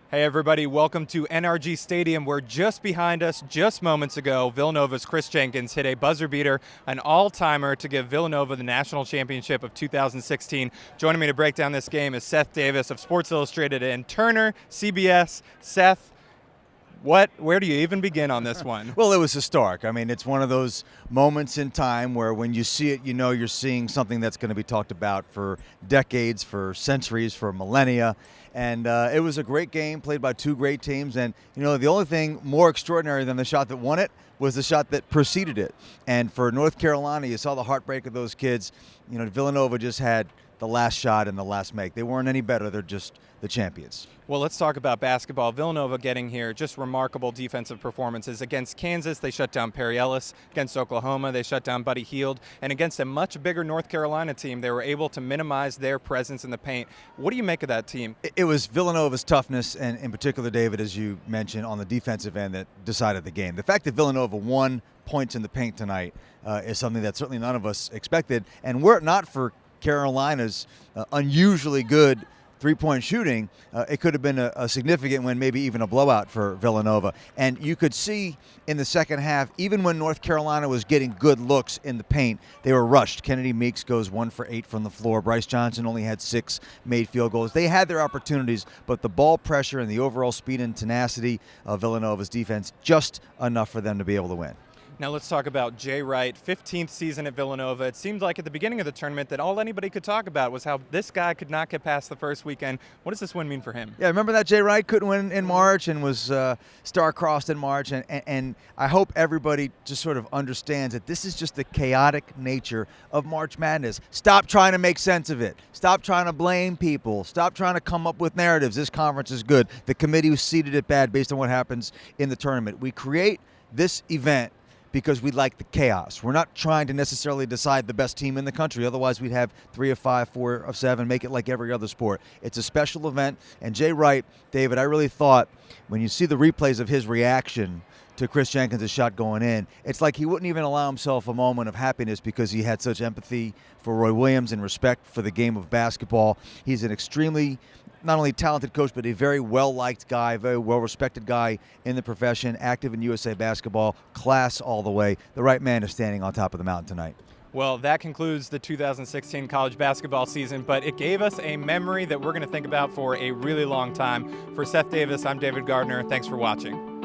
Hey everybody, welcome to NRG Stadium, where just behind us, just moments ago, Villanova's Kris Jenkins hit a buzzer beater, an all-timer to give Villanova the national championship of 2016. Joining me to break down this game is Seth Davis of Sports Illustrated and Turner, CBS. Seth, where do you even begin on this one? Well, it was historic. I mean, it's one of those moments in time where when you see it, you know you're seeing something that's going to be talked about for decades, for centuries, for millennia. And it was a great game played by two great teams. And, you know, the only thing more extraordinary than the shot that won it was the shot that preceded it. And for North Carolina, you saw the heartbreak of those kids. You know, Villanova just had the last shot and the last make. They weren't any better. They're just the champions. Well, let's talk about basketball. Villanova getting here, just remarkable defensive performances. Against Kansas, they shut down Perry Ellis. Against Oklahoma, they shut down Buddy Hield. And against a much bigger North Carolina team, they were able to minimize their presence in the paint. What do you make of that team? It was Villanova's toughness, and in particular, David, as you mentioned, on the defensive end that decided the game. The fact that Villanova won points in the paint tonight is something that certainly none of us expected. And were it not for Carolina's unusually good three-point shooting, it could have been a significant win, maybe even a blowout for Villanova. And you could see in the second half, even when North Carolina was getting good looks in the paint, they were rushed. Kennedy Meeks goes 1 for 8 from the floor. Bryce Johnson only had 6 made field goals. They had their opportunities, but the ball pressure and the overall speed and tenacity of Villanova's defense, just enough for them to be able to win. Now let's talk about Jay Wright, 15th season at Villanova. It seemed like at the beginning of the tournament that all anybody could talk about was how this guy could not get past the first weekend. What does this win mean for him? Yeah, remember that Jay Wright couldn't win in March and was star-crossed in March. And I hope everybody just sort of understands that this is just the chaotic nature of March Madness. Stop trying to make sense of it. Stop trying to blame people. Stop trying to come up with narratives. This conference is good. The committee seeded it bad based on what happens in the tournament. We create this event because we like the chaos. We're not trying to necessarily decide the best team in the country. Otherwise, we'd have 3 of 5, 4 of 7, make it like every other sport. It's a special event. And Jay Wright, David, I really thought when you see the replays of his reaction to Kris Jenkins' shot going in, it's like he wouldn't even allow himself a moment of happiness because he had such empathy for Roy Williams and respect for the game of basketball. He's an extremely not only talented coach, but a very well-liked guy, very well-respected guy in the profession, active in USA basketball, class all the way. The right man is standing on top of the mountain tonight. Well, that concludes the 2016 college basketball season, but it gave us a memory that we're going to think about for a really long time. For Seth Davis, I'm David Gardner. Thanks for watching.